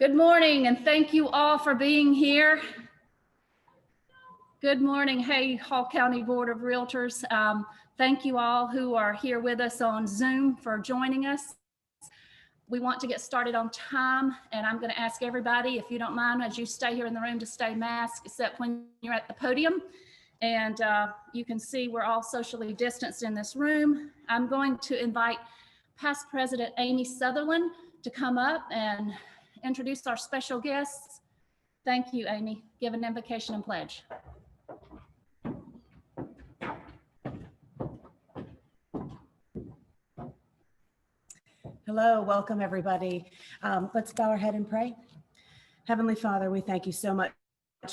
Good morning, and thank you all for being here. Good morning. Hey, Hall County Board of Realtors. Thank you all who are here with us on Zoom for joining us. We want to get started on time, and I'm going to ask everybody, if you don't mind, as you stay here in the room, to stay masked, except when you're at the podium. And you can see we're all socially distanced in this room. I'm going to invite Past President Amy Sutherland to come up and introduce our special guests. Thank you, Amy. Give an invocation and pledge. Hello, welcome everybody. Let's bow our head and pray. Heavenly Father, we thank you so much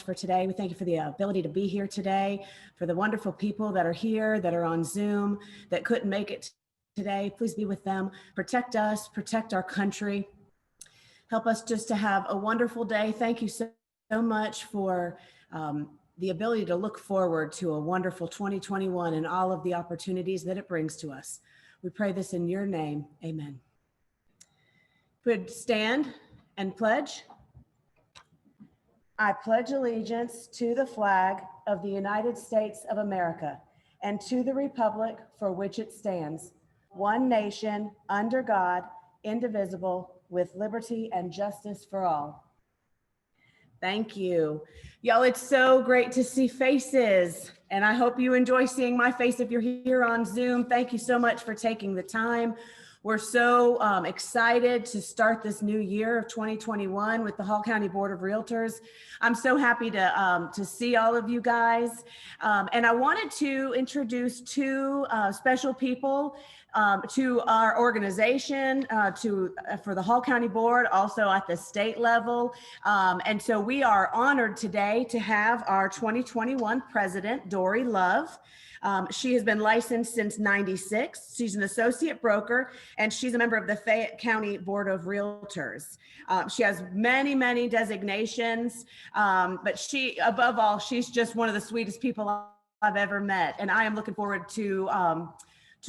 for today. We thank you for the ability to be here today, for the wonderful people that are here, that are on Zoom, that couldn't make it today. Please be with them. Protect us, protect our country. Help us just to have a wonderful day. Thank you so much for the ability to look forward to a wonderful 2021 and all of the opportunities that it brings to us. We pray this in your name. Amen. Would stand and pledge. I pledge allegiance to the flag of the United States of America and to the republic for which it stands, one nation, under God, indivisible, with liberty and justice for all. Thank you. Y'all, it's so great to see faces, and I hope you enjoy seeing my face if you're here on Zoom. Thank you so much for taking the time. We're so excited to start this new year of 2021 with the Hall County Board of Realtors. I'm so happy to see all of you guys. And I wanted to introduce two special people to our organization, for the Hall County Board, also at the state level. And so we are honored today to have our 2021 president, Dory Love. She has been licensed since '96. She's an associate broker, and she's a member of the Fayette County Board of Realtors. She has many, many designations, but she, above all, she's just one of the sweetest people I've ever met. And I am looking forward to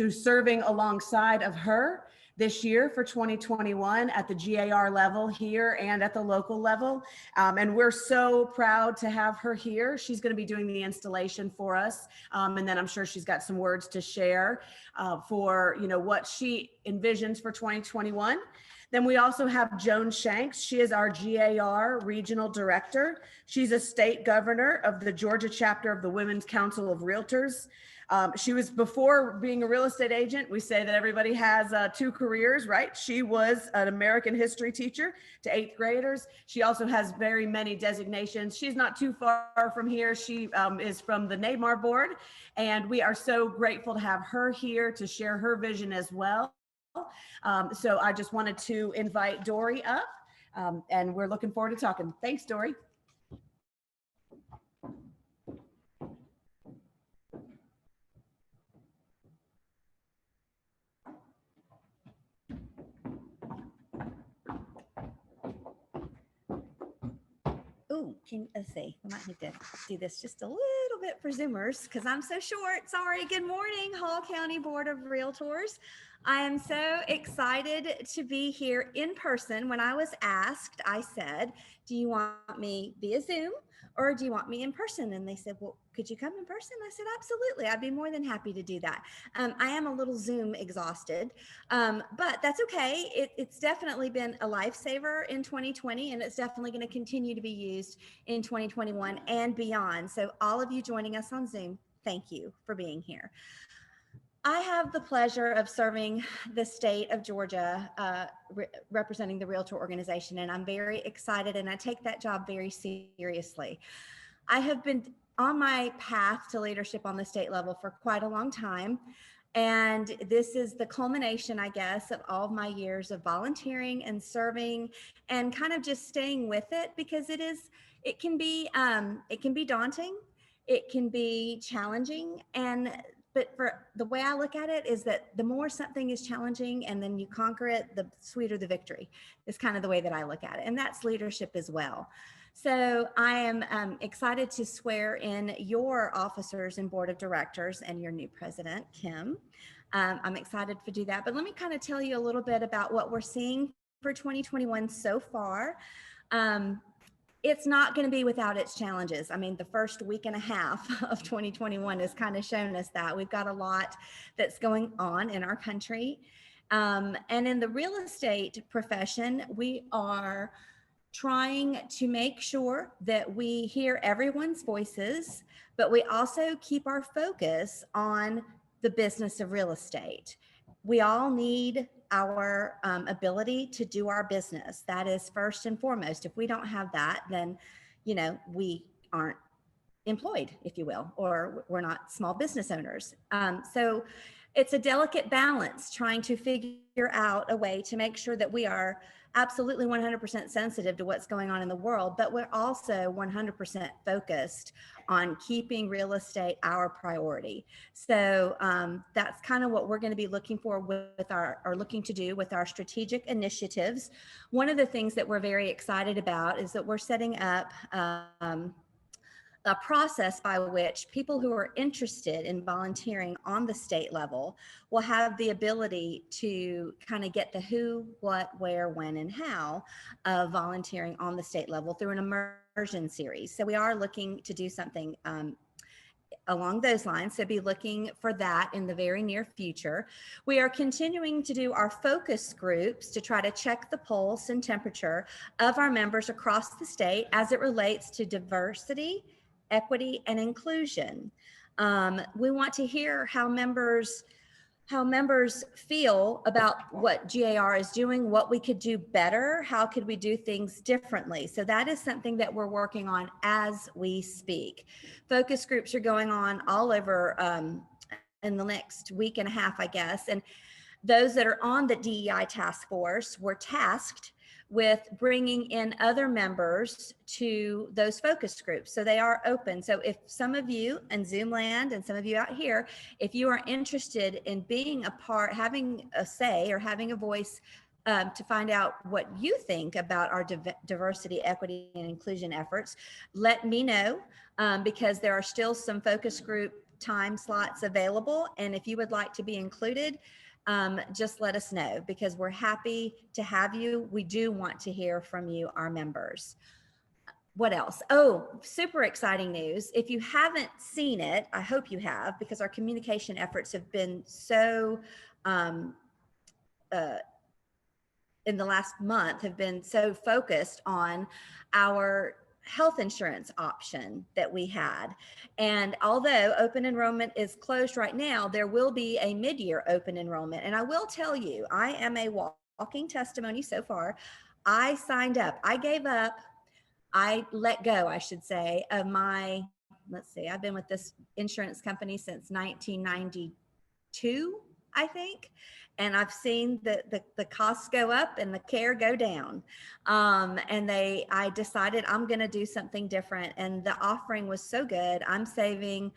serving alongside of her this year for 2021 at the GAR level here and at the local level. And we're so proud to have her here. She's going to be doing the installation for us. And then I'm sure she's got some words to share for, what she envisions for 2021. Then we also have Joan Shanks. She is our GAR Regional Director. She's a state governor of the Georgia chapter of the Women's Council of Realtors. She was, before being a real estate agent, we say that everybody has two careers, right? She was an American history teacher to 8th graders. She also has very many designations. She's not too far from here. She is from the NAMAR board, and we are so grateful to have her here to share her vision as well. So I just wanted to invite Dory up, and we're looking forward to talking. Thanks, Dory. Ooh, let's see, we might need to do this just a little bit for Zoomers because I'm so short. Sorry. Good morning, Hall County Board of Realtors. I am so excited to be here in person. When I was asked, I said, do you want me via Zoom or do you want me in person? And they said, well, could you come in person? I said, absolutely. I'd be more than happy to do that. I am a little Zoom exhausted, but that's okay. It's definitely been a lifesaver in 2020, and it's definitely going to continue to be used in 2021 and beyond. So all of you joining us on Zoom, thank you for being here. I have the pleasure of serving the state of Georgia, representing the Realtor organization, and I'm very excited, and I take that job very seriously. I have been on my path to leadership on the state level for quite a long time, and this is the culmination, I guess, of all of my years of volunteering and serving and kind of just staying with it, because it can be daunting, it can be challenging, but for the way I look at it is that the more something is challenging and then you conquer it, the sweeter the victory is kind of the way that I look at it. And that's leadership as well. So I am excited to swear in your officers and board of directors and your new president, Kim. I'm excited to do that. But let me kind of tell you a little bit about what we're seeing for 2021 so far. It's not going to be without its challenges. I mean, the first week and a half of 2021 has kind of shown us that we've got a lot that's going on in our country. And in the real estate profession, we are trying to make sure that we hear everyone's voices, but we also keep our focus on the business of real estate. We all need our ability to do our business. That is first and foremost. If we don't have that, then, you know, we aren't employed, if you will, or we're not small business owners. So it's a delicate balance trying to figure out a way to make sure that we are absolutely 100% sensitive to what's going on in the world, but we're also 100% focused on keeping real estate our priority. So that's kind of what we're going to be looking for with or looking to do with our strategic initiatives. One of the things that we're very excited about is that we're setting up a process by which people who are interested in volunteering on the state level will have the ability to kind of get the who, what, where, when, and how of volunteering on the state level through an immersion series. So we are looking to do something along those lines. So be looking for that in the very near future. We are continuing to do our focus groups to try to check the pulse and temperature of our members across the state as it relates to diversity, equity, and inclusion. We want to hear how members feel about what GAR is doing, what we could do better, how could we do things differently. So that is something that we're working on as we speak. Focus groups are going on all over in the next week and a half, I guess. And those that are on the DEI task force were tasked with bringing in other members to those focus groups. So they are open. So if some of you in Zoom land and some of you out here, if you are interested in being a part, having a say or having a voice to find out what you think about our diversity, equity, and inclusion efforts, let me know because there are still some focus group time slots available. And if you would like to be included, just let us know because we're happy to have you. We do want to hear from you, our members. What else? Oh, super exciting news. If you haven't seen it, I hope you have, because our communication efforts have been so, in the last month, have been so focused on our health insurance option that we had. And although open enrollment is closed right now, there will be a mid-year open enrollment. And I will tell you, I am a walking testimony so far. I signed up, I gave up, I let go, I should say, of my, let's see, I've been with this insurance company since 1992, I think. And I've seen the costs go up and the care go down. And I decided I'm going to do something different. And the offering was so good. I'm saving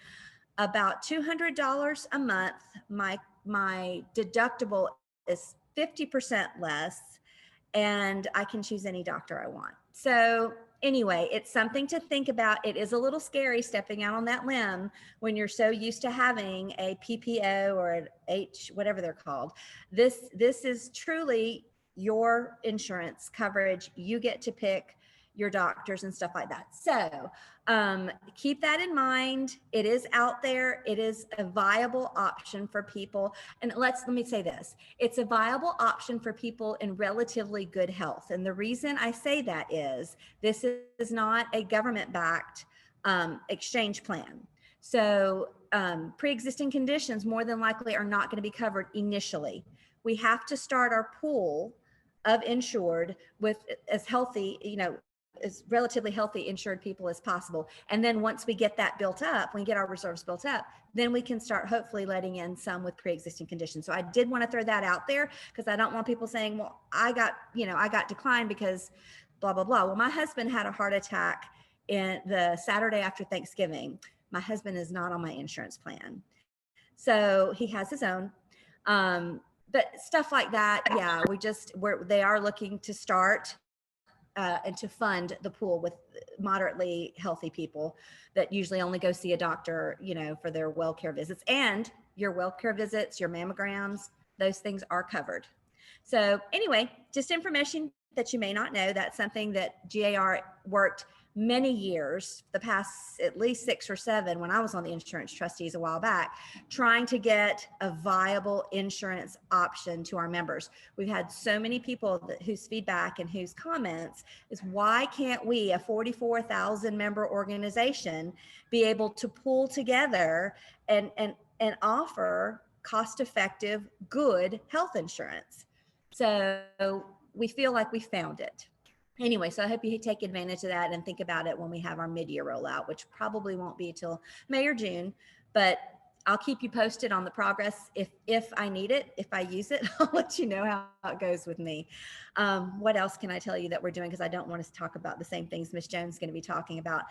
about $200 a month. My deductible is 50% less, and I can choose any doctor I want. So anyway, it's something to think about. It is a little scary stepping out on that limb when you're so used to having a PPO or an whatever they're called. This is truly your insurance coverage. You get to pick your doctors and stuff like that. So keep that in mind. It is out there. It is a viable option for people. And let me say this, it's a viable option for people in relatively good health. And the reason I say that is this is not a government-backed exchange plan. So pre-existing conditions more than likely are not going to be covered initially. We have to start our pool of insured with as healthy, as relatively healthy insured people as possible. And then once we get that built up, we get our reserves built up, then we can start hopefully letting in some with pre-existing conditions. So I did want to throw that out there because I don't want people saying, well, I got declined because blah, blah, blah. Well, my husband had a heart attack in the Saturday after Thanksgiving. My husband is not on my insurance plan. So he has his own. But stuff like that, yeah, they are looking to start and to fund the pool with moderately healthy people that usually only go see a doctor, for their well care visits. And your well care visits, your mammograms, those things are covered. So anyway, just information that you may not know, that's something that GAR worked many years, the past at least 6 or 7, when I was on the insurance trustees a while back, trying to get a viable insurance option to our members. We've had so many people whose feedback and whose comments is, why can't we, a 44,000 member organization, be able to pull together and offer cost-effective, good health insurance? So we feel like we found it. Anyway, so I hope you take advantage of that and think about it when we have our mid-year rollout, which probably won't be till May or June, but I'll keep you posted on the progress. If I need it, if I use it, I'll let you know how it goes with me. What else can I tell you that we're doing? Because I don't want us to talk about the same things Ms. Jones is going to be talking about.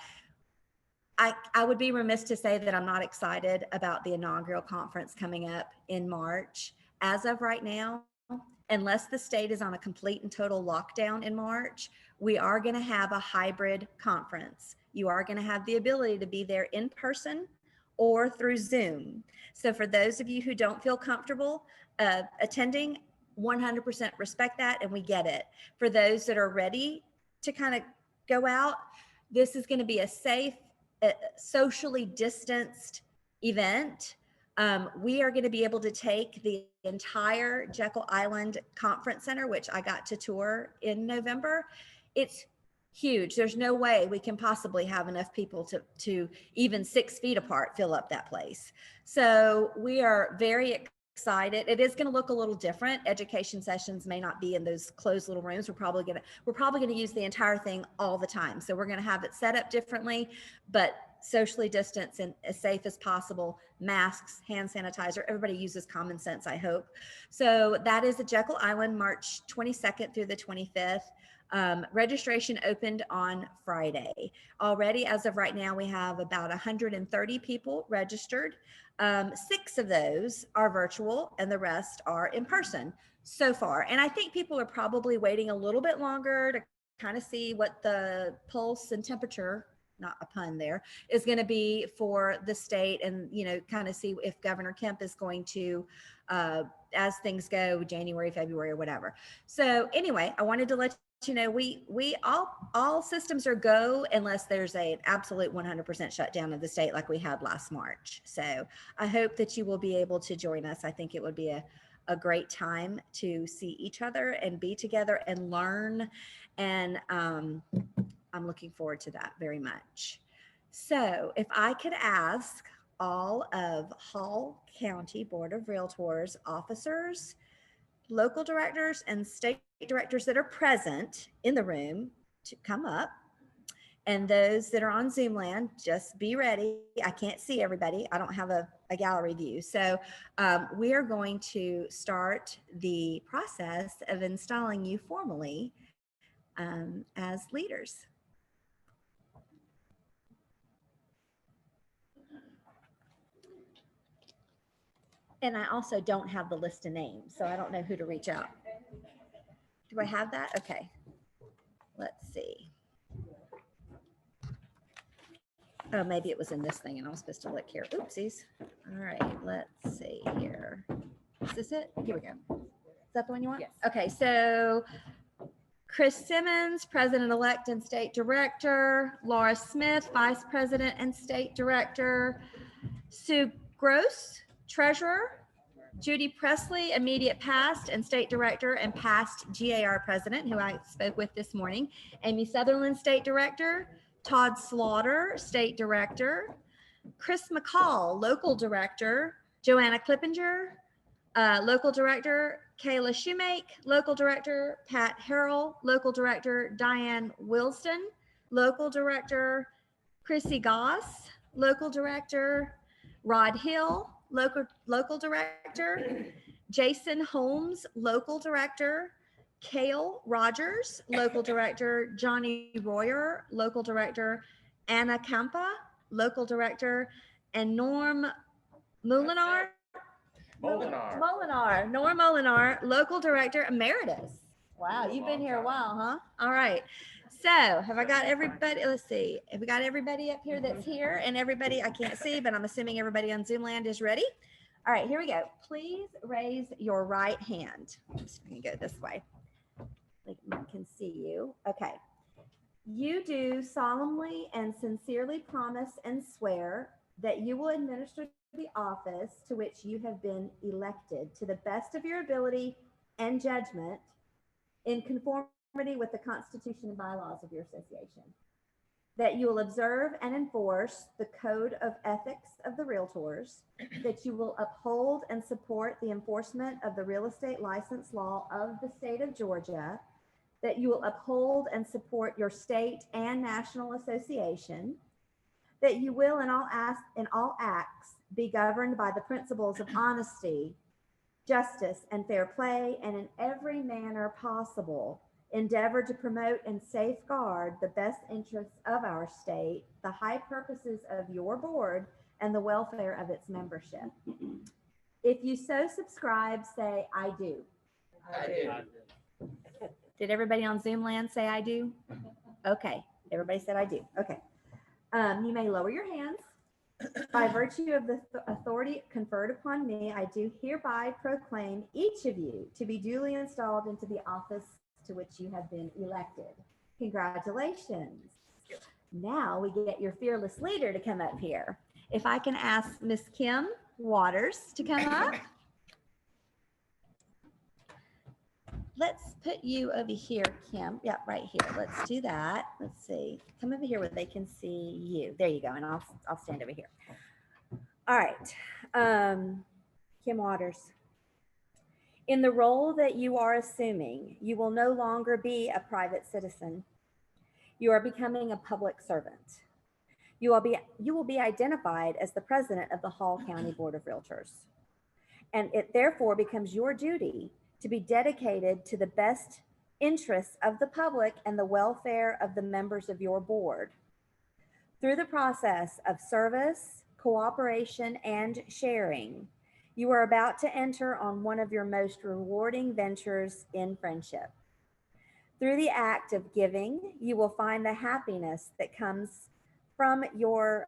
I would be remiss to say that I'm not excited about the inaugural conference coming up in March. As of right now, unless the state is on a complete and total lockdown in March, we are going to have a hybrid conference. You are going to have the ability to be there in person or through Zoom. So for those of you who don't feel comfortable attending, 100% respect that, and we get it. For those that are ready to kind of go out, this is going to be a safe, socially distanced event. We are going to be able to take the entire Jekyll Island Conference Center, which I got to tour in November. It's huge. There's no way we can possibly have enough people to even 6 feet apart fill up that place. So we are very excited. It is going to look a little different. Education sessions may not be in those closed little rooms. We're probably going to use the entire thing all the time. So we're going to have it set up differently, but socially distanced and as safe as possible. Masks, hand sanitizer. Everybody uses common sense, I hope. So that is at Jekyll Island, March 22nd through the 25th. Registration opened on Friday. Already, as of right now, we have about 130 people registered. 6 of those are virtual and the rest are in person so far. And I think people are probably waiting a little bit longer to kind of see what the pulse and temperature, not a pun there, is going to be for the state, and, you know, kind of see if Governor Kemp is going to, as things go, January, February, or whatever. So anyway, I wanted to let you know, we all systems are go unless there's an absolute 100% shutdown of the state like we had last March. So I hope that you will be able to join us. I think it would be a great time to see each other and be together and learn. And I'm looking forward to that very much. So if I could ask all of Hall County Board of Realtors officers, local directors, and state directors that are present in the room to come up, and those that are on Zoom land, just be ready. I can't see everybody. I don't have a gallery view. So we are going to start the process of installing you formally as leaders. And I also don't have the list of names, so I don't know who to reach out. Do I have that? Okay. Let's see. Oh, maybe it was in this thing and I was supposed to look here. Oopsies. All right, let's see here. Is this it? Here we go. Is that the one you want? Yes. Okay, so Chris Simmons, President-elect and State Director. Laura Smith, Vice President and State Director. Sue Gross, Treasurer. Judy Presley, immediate past and State Director and past GAR President, who I spoke with this morning. Amy Sutherland, State Director. Todd Slaughter, State Director. Chris McCall, Local Director. Joanna Clippinger, Local Director. Kayla Shoemake, Local Director. Pat Harrell, Local Director. Diane Wilston, Local Director. Chrissy Goss, Local Director. Rod Hill, Local Director. Jason Holmes, Local Director. Kale Rogers, Local Director. Johnny Royer, Local Director. Anna Kampa, Local Director. And Norm Molinar, Norm Molinar, Local Director Emeritus. Wow, you've been here a while, huh? All right. So have I got everybody? Let's see. Have we got everybody up here that's here? And everybody I can't see, but I'm assuming everybody on Zoom land is ready. All right, here we go. Please raise your right hand. I'm just going to go this way. Like, I can see you. Okay. You do solemnly and sincerely promise and swear that you will administer the office to which you have been elected to the best of your ability and judgment in conformity with the Constitution and bylaws of your association. That you will observe and enforce the code of ethics of the Realtors, that you will uphold and support the enforcement of the real estate license law of the state of Georgia, that you will uphold and support your state and national association, that you will in all acts be governed by the principles of honesty, justice, and fair play, and in every manner possible endeavor to promote and safeguard the best interests of our state, the high purposes of your board, and the welfare of its membership. If you so subscribe, say, I do. I do. Did everybody on Zoom land say I do? Okay, everybody said I do. Okay. You may lower your hands. By virtue of the authority conferred upon me, I do hereby proclaim each of you to be duly installed into the office to which you have been elected. Congratulations. Now we get your fearless leader to come up here. If I can ask Miss Kim Waters to come up. Let's put you over here, Kim. Yeah, right here. Let's do that. Let's see. Come over here where they can see you. There you go. And I'll stand over here. All right. Kim Waters. In the role that you are assuming, you will no longer be a private citizen. You are becoming a public servant. You will be identified as the president of the Hall County Board of Realtors. And it therefore becomes your duty to be dedicated to the best interests of the public and the welfare of the members of your board. Through the process of service, cooperation, and sharing, you are about to enter on one of your most rewarding ventures in friendship. Through the act of giving, you will find the happiness that comes from your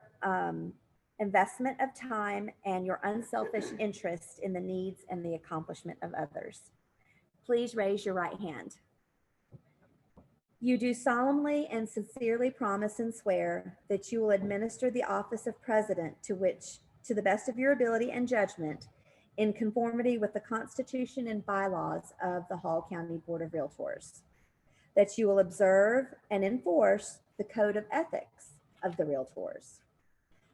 investment of time and your unselfish interest in the needs and the accomplishment of others. Please raise your right hand. You do solemnly and sincerely promise and swear that you will administer the office of president to the best of your ability and judgment in conformity with the Constitution and bylaws of the Hall County Board of Realtors. That you will observe and enforce the code of ethics of the Realtors.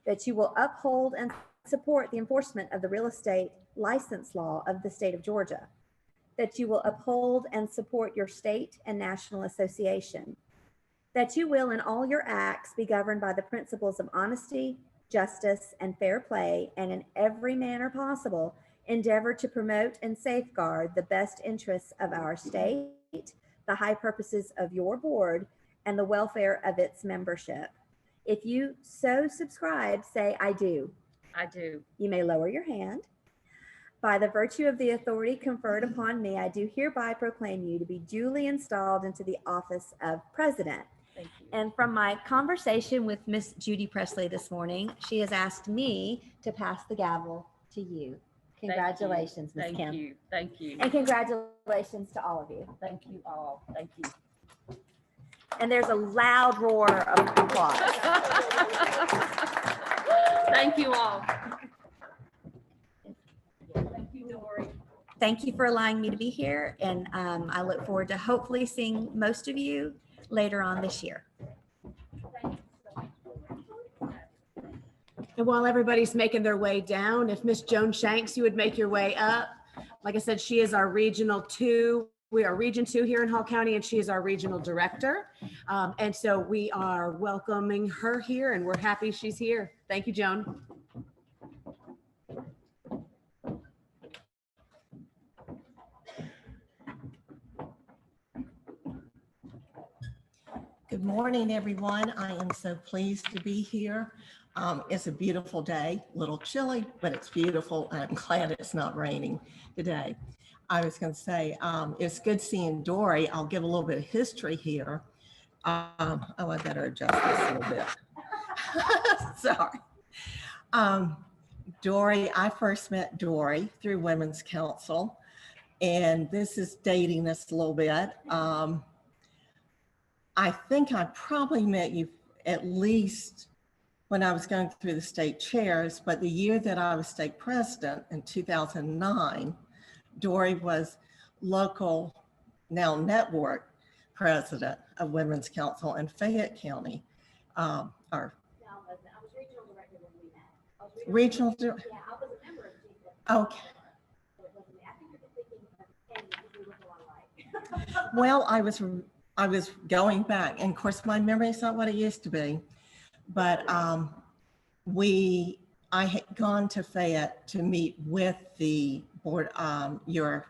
That you will uphold and support the enforcement of the real estate license law of the state of Georgia. That you will uphold and support your state and national association. That you will in all your acts be governed by the principles of honesty, justice, and fair play, and in every manner possible endeavor to promote and safeguard the best interests of our state, the high purposes of your board, and the welfare of its membership. If you so subscribe, say, I do. I do. You may lower your hand. By the virtue of the authority conferred upon me, I do hereby proclaim you to be duly installed into the office of president. Thank you. And from my conversation with Miss Judy Presley this morning, she has asked me to pass the gavel to you. Congratulations, Miss Kim. Thank you. Thank you. And congratulations to all of you. Thank you all. Thank you. And there's a loud roar of applause. Thank you all. Thank you, Dory. Thank you for allowing me to be here. And I look forward to hopefully seeing most of you later on this year. And while everybody's making their way down, if Miss Joan Shanks, you would make your way up. Like I said, she is our Regional 2. We are Region 2 here in Hall County, and she is our Regional Director. And so we are welcoming her here, and we're happy she's here. Thank you, Joan. Good morning, everyone. I am so pleased to be here. It's a beautiful day, a little chilly, but it's beautiful. And I'm glad it's not raining today. I was going to say, it's good seeing Dory. I'll give a little bit of history here. Oh, I better adjust this a little bit. Sorry. Dory, I first met Dory through Women's Council. And this is dating us a little bit. I think I probably met you at least when I was going through the state chairs, but the year that I was state president in 2009, Dory was local, now network president of Women's Council in Fayette County. Or I was regional director when we met. I was regional, Yeah, I was a member of GFC. okay. But it wasn't me. I think you're thinking of Kenny, because we look a lot alike. Well, I was going back, and of course my memory is not what it used to be, but I had gone to Fayette to meet with the board, your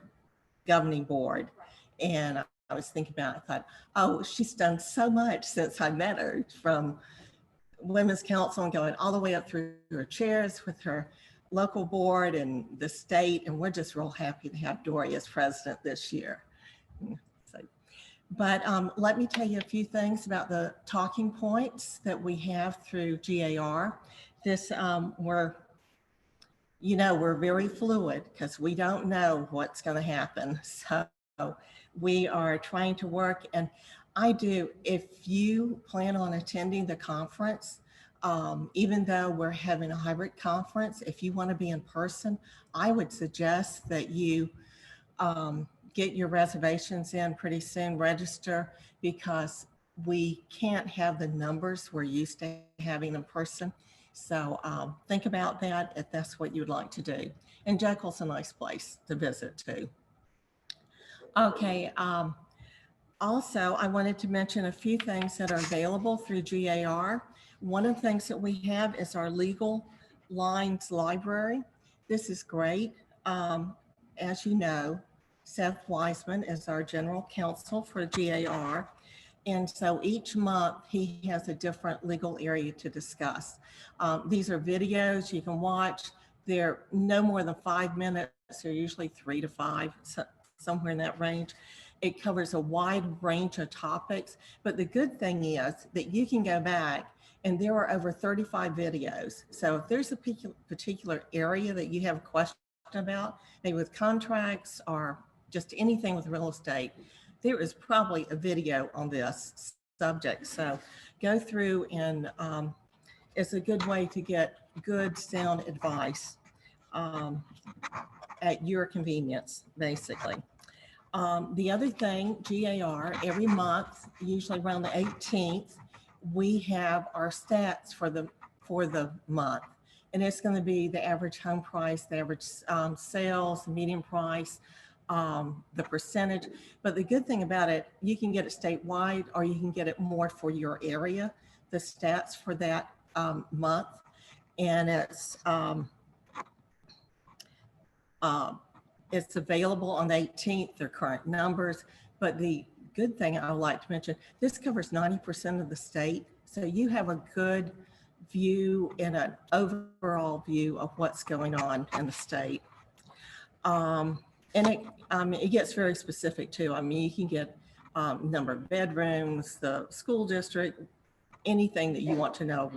governing board, and I was thinking about it. I thought, oh, she's done so much since I met her, from Women's Council and going all the way up through her chairs with her local board and the state, and we're just real happy to have Dory as president this year. But let me tell you a few things about the talking points that we have through GAR. This, we're very fluid because we don't know what's going to happen. So we are trying to work, and if you plan on attending the conference, even though we're having a hybrid conference, if you want to be in person, I would suggest that you get your reservations in pretty soon, register, because we can't have the numbers we're used to having in person. So think about that if that's what you'd like to do. And Jekyll's a nice place to visit too. Okay, also I wanted to mention a few things that are available through GAR. One of the things that we have is our legal lines library. This is great. As you know, Seth Wiseman is our general counsel for GAR. And so each month he has a different legal area to discuss. These are videos you can watch. They're no more than 5 minutes. They're usually 3 to 5, somewhere in that range. It covers a wide range of topics. But the good thing is that you can go back, and there are over 35 videos. So if there's a particular area that you have a question about, maybe with contracts or just anything with real estate, there is probably a video on this subject. So go through, and it's a good way to get good sound advice at your convenience, basically. The other thing, GAR, every month, usually around the 18th, we have our stats for the month. And it's going to be the average home price, the average sales, median price, the percentage. But the good thing about it, you can get it statewide, or you can get it more for your area, the stats for that month. And it's available on the 18th, their current numbers. But the good thing I would like to mention, this covers 90% of the state. So you have a good view and an overall view of what's going on in the state. And it gets very specific too. I mean, you can get number of bedrooms, the school district, anything that you want to know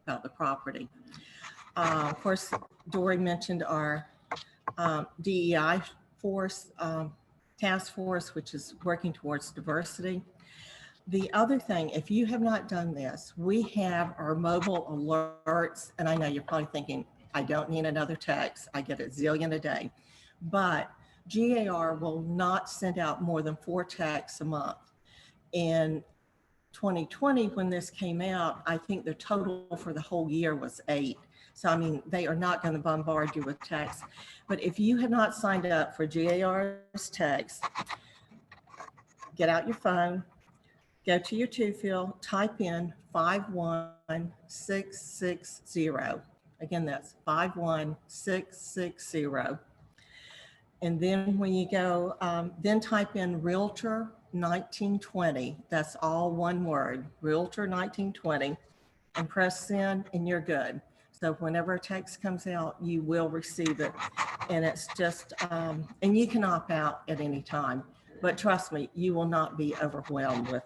about the property. Of course, Dory mentioned our DEI task force, which is working towards diversity. The other thing, if you have not done this, we have our mobile alerts, and I know you're probably thinking, I don't need another text. I get a zillion a day. But GAR will not send out more than 4 texts a month. In 2020, when this came out, I think the total for the whole year was 8. So, I mean, they are not going to bombard you with texts. But if you have not signed up for GAR's text, get out your phone, go to your to field, type in 51660. Again, that's 51660. And then when you go, then type in Realtor 1920. That's all one word, Realtor 1920, and press send, and you're good. So whenever a text comes out, you will receive it. And it's just, and you can opt out at any time. But trust me, you will not be overwhelmed with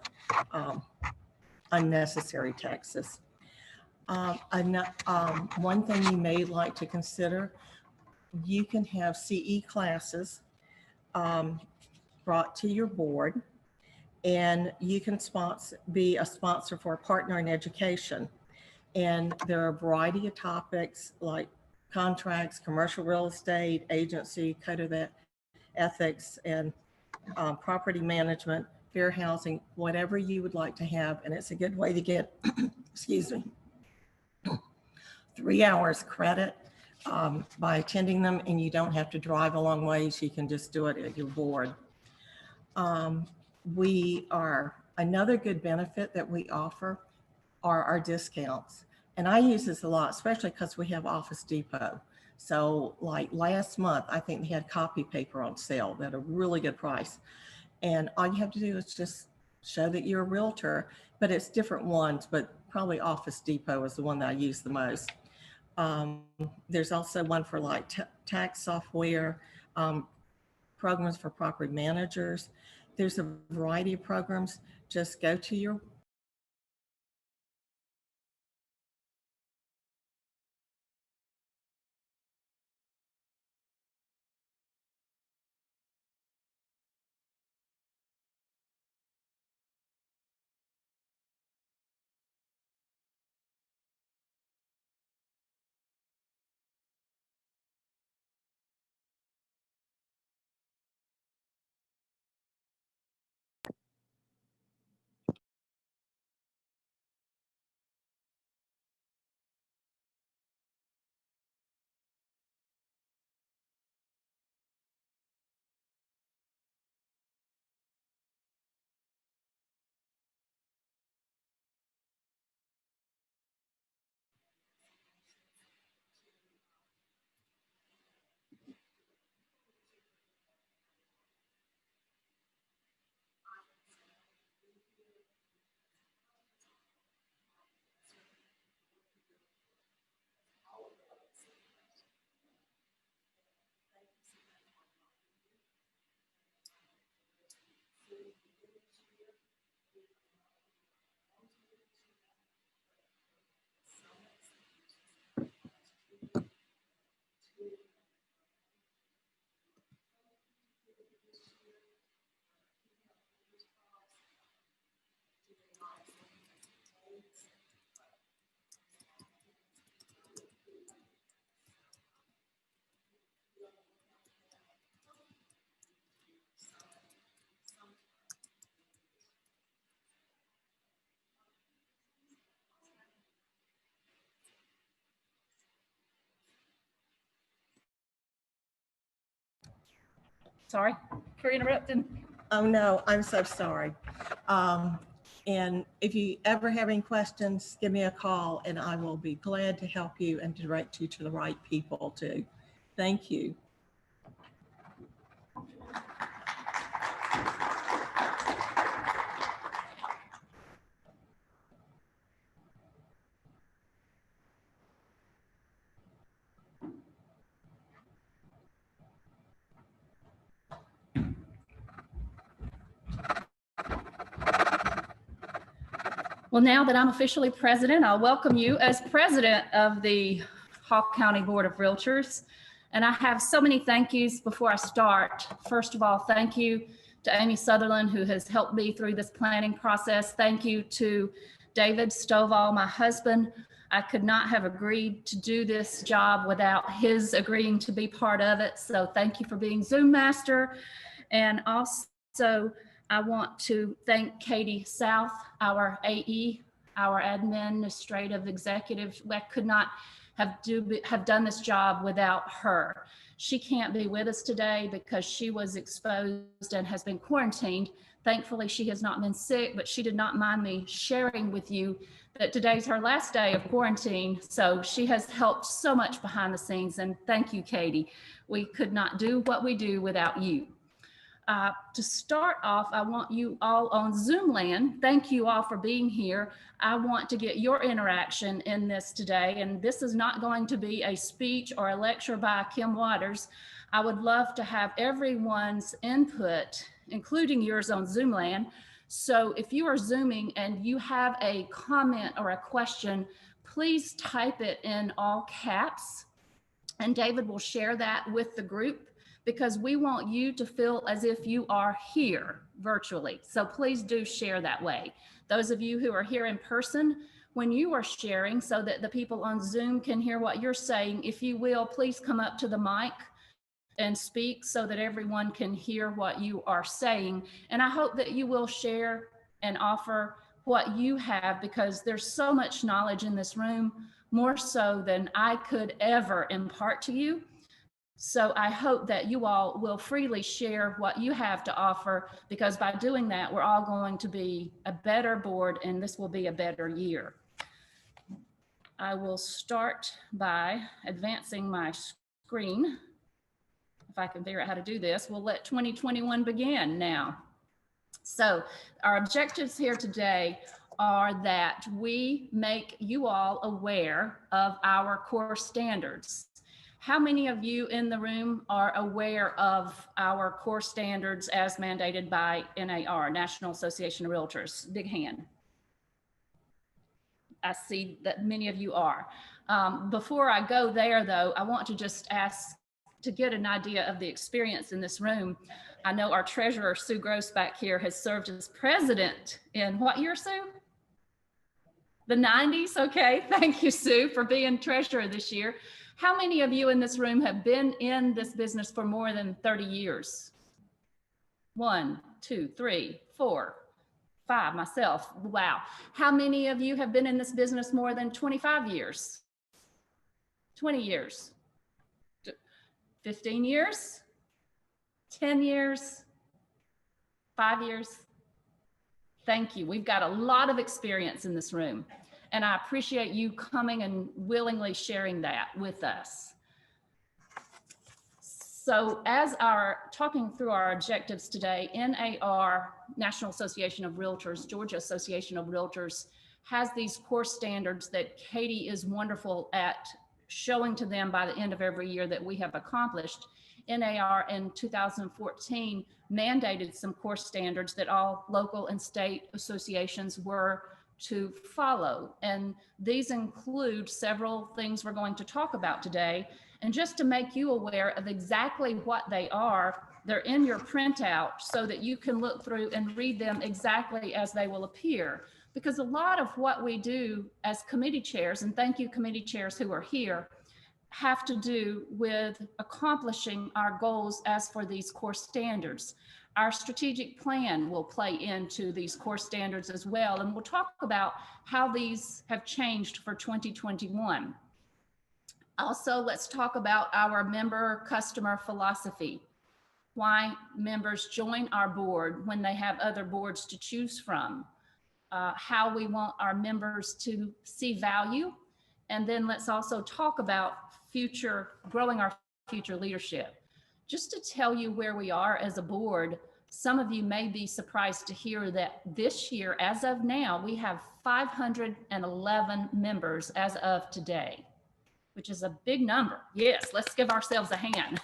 unnecessary texts. One thing you may like to consider, you can have CE classes brought to your board, and you can be a sponsor for a partner in education. And there are a variety of topics like contracts, commercial real estate, agency, code of ethics, and property management, fair housing, whatever you would like to have. And it's a good way to get, excuse me, 3 hours credit by attending them, and you don't have to drive a long ways. You can just do it at your board. Another good benefit that we offer are our discounts. And I use this a lot, especially because we have Office Depot. So like last month, I think they had copy paper on sale at a really good price. And all you have to do is just show that you're a realtor, but it's different ones, but probably Office Depot is the one that I use the most. There's also one for like tax software, programs for property managers. There's a variety of programs. Just go to your Sorry for interrupting. Oh, no, I'm so sorry. And if you ever have any questions, give me a call and I will be glad to help you and direct you to the right people too. Thank you. Well, now that I'm officially president, I'll welcome you as president of the Hall County Board of Realtors. And I have so many thank yous before I start. First of all, thank you to Amy Sutherland, who has helped me through this planning process. Thank you to David Stovall, my husband. I could not have agreed to do this job without his agreeing to be part of it. So thank you for being Zoom master. And also, I want to thank Katie South, our AE, our administrative executive. I could not have done this job without her. She can't be with us today because she was exposed and has been quarantined. Thankfully, she has not been sick, but she did not mind me sharing with you that today's her last day of quarantine. So she has helped so much behind the scenes. And thank you, Katie. We could not do what we do without you. To start off, I want you all on Zoom land. Thank you all for being here. I want to get your interaction in this today. And this is not going to be a speech or a lecture by Kim Waters. I would love to have everyone's input, including yours on Zoom land. So if you are Zooming and you have a comment or a question, please type it in all caps. And David will share that with the group, because we want you to feel as if you are here virtually. So please do share that way. Those of you who are here in person, when you are sharing so that the people on Zoom can hear what you're saying, if you will, please come up to the mic and speak so that everyone can hear what you are saying. And I hope that you will share and offer what you have, because there's so much knowledge in this room, more so than I could ever impart to you. So I hope that you all will freely share what you have to offer, because by doing that, we're all going to be a better board and this will be a better year. I will start by advancing my screen. If I can figure out how to do this, we'll let 2021 begin now. So our objectives here today are that we make you all aware of our core standards. How many of you in the room are aware of our core standards as mandated by NAR, National Association of Realtors? Big hand. I see that many of you are. Before I go there though, I want to just ask to get an idea of the experience in this room. I know our treasurer, Sue Gross back here, has served as president in what year, Sue? The 90s, okay. Thank you, Sue, for being treasurer this year. How many of you in this room have been in this business for more than 30 years? 1, 2, 3, 4, 5, myself, wow. How many of you have been in this business more than 25 years? 20 years? 15 years, 10 years, 5 years. Thank you. We've got a lot of experience in this room, and I appreciate you coming and willingly sharing that with us. So as talking through our objectives today, NAR, National Association of Realtors, Georgia Association of Realtors, has these core standards that Katie is wonderful at showing to them by the end of every year that we have accomplished. NAR in 2014 mandated some core standards that all local and state associations were to follow. And these include several things we're going to talk about today. And just to make you aware of exactly what they are, they're in your printout so that you can look through and read them exactly as they will appear. Because a lot of what we do as committee chairs, and thank you committee chairs who are here, have to do with accomplishing our goals as for these core standards. Our strategic plan will play into these core standards as well, and we'll talk about how these have changed for 2021. Also, let's talk about our member customer philosophy, why members join our board when they have other boards to choose from. How we want our members to see value. And then let's also talk about growing our future leadership. Just to tell you where we are as a board, some of you may be surprised to hear that this year, as of now, we have 511 members as of today, which is a big number. Yes, let's give ourselves a hand.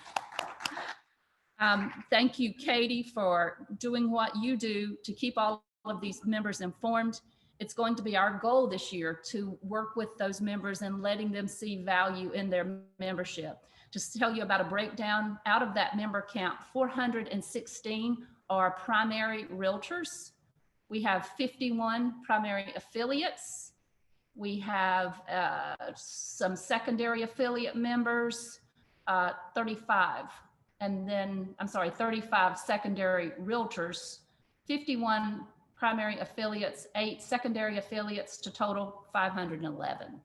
Thank you, Katie, for doing what you do to keep all of these members informed. It's going to be our goal this year to work with those members and letting them see value in their membership. Just to tell you about a breakdown, out of that member count, 416 are primary realtors. We have 51 primary affiliates. We have some secondary affiliate members, 35 secondary realtors, 51 primary affiliates, 8 secondary affiliates, to total 511.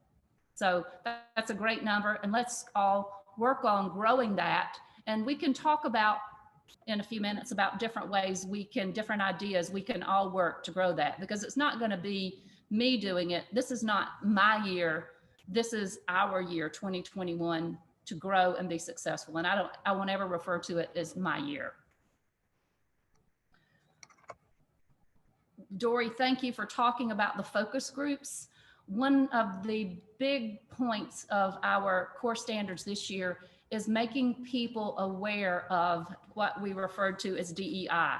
So that's a great number, and let's all work on growing that. And we can talk about in a few minutes about different ways different ideas we can all work to grow that, because it's not going to be me doing it. This is not my year. This is our year, 2021, to grow and be successful. And I won't ever refer to it as my year. Dory, thank you for talking about the focus groups. One of the big points of our core standards this year is making people aware of what we refer to as DEI.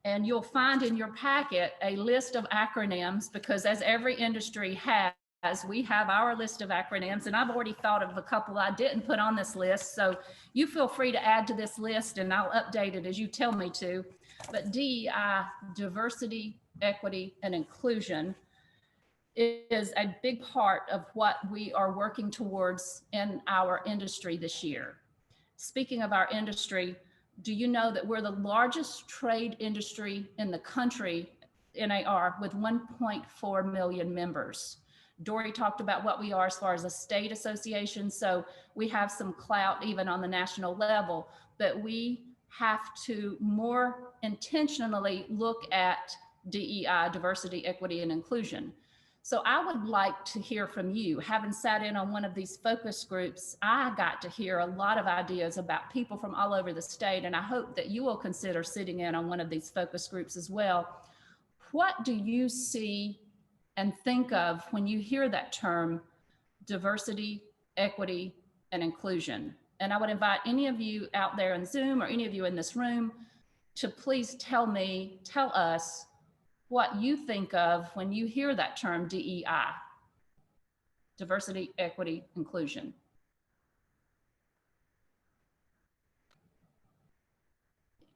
And you'll find in your packet a list of acronyms, because as every industry has, we have our list of acronyms, and I've already thought of a couple I didn't put on this list. So you feel free to add to this list and I'll update it as you tell me to. But DEI, diversity, equity, and inclusion, is a big part of what we are working towards in our industry this year. Speaking of our industry, do you know that we're the largest trade industry in the country, NAR, with 1.4 million members? Dory talked about what we are as far as a state association, so we have some clout even on the national level, but we have to more intentionally look at DEI, diversity, equity, and inclusion. So I would like to hear from you. Having sat in on one of these focus groups, I got to hear a lot of ideas about people from all over the state, and I hope that you will consider sitting in on one of these focus groups as well. What do you see and think of when you hear that term, diversity, equity, and inclusion? And I would invite any of you out there in Zoom or any of you in this room to please tell us what you think of when you hear that term DEI, diversity, equity, inclusion.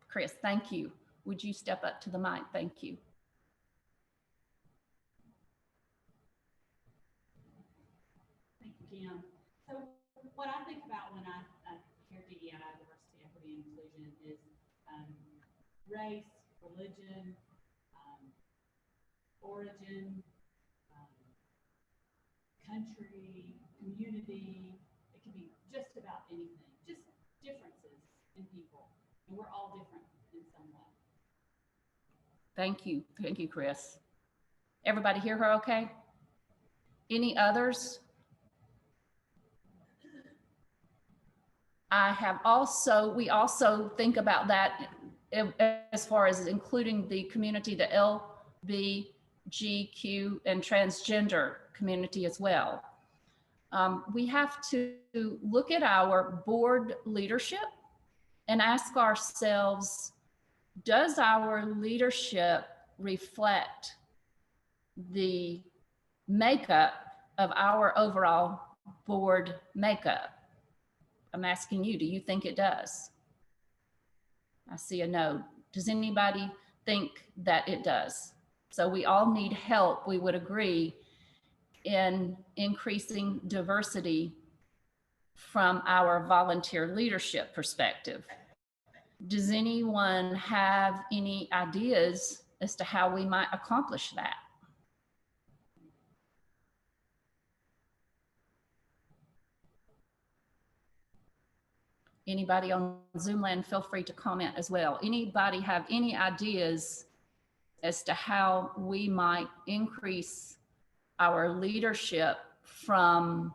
Chris, thank you. Would you step up to the mic? Thank you. Thank you, Kim. So what I think about when I hear DEI, diversity, equity, and inclusion, is race, religion, origin, country, community. It can be just about anything, just differences in people. And we're all different in some way. Thank you. Thank you, Chris. Everybody hear her okay? Any others? We also think about that as far as including the community, the LGBTQ and transgender community as well. We have to look at our board leadership and ask ourselves, does our leadership reflect the makeup of our overall board makeup? I'm asking you, do you think it does? I see a no. Does anybody think that it does? So we all need help, we would agree, in increasing diversity from our volunteer leadership perspective. Does anyone have any ideas as to how we might accomplish that? Anybody on Zoom land, feel free to comment as well. Anybody have any ideas as to how we might increase our leadership from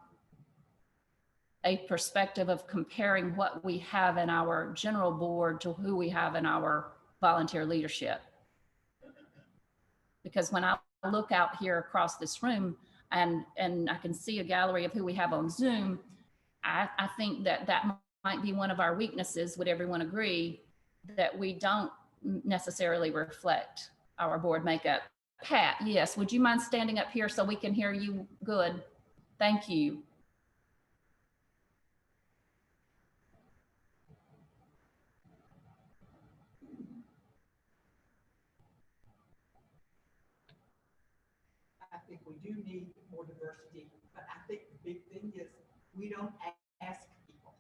a perspective of comparing what we have in our general board to who we have in our volunteer leadership? Because when I look out here across this room and I can see a gallery of who we have on Zoom, I think that might be one of our weaknesses. Would everyone agree that we don't necessarily reflect our board makeup? Pat, yes, would you mind standing up here so we can hear you good? Thank you. I think we do need more diversity, but I think the big thing is we don't ask people.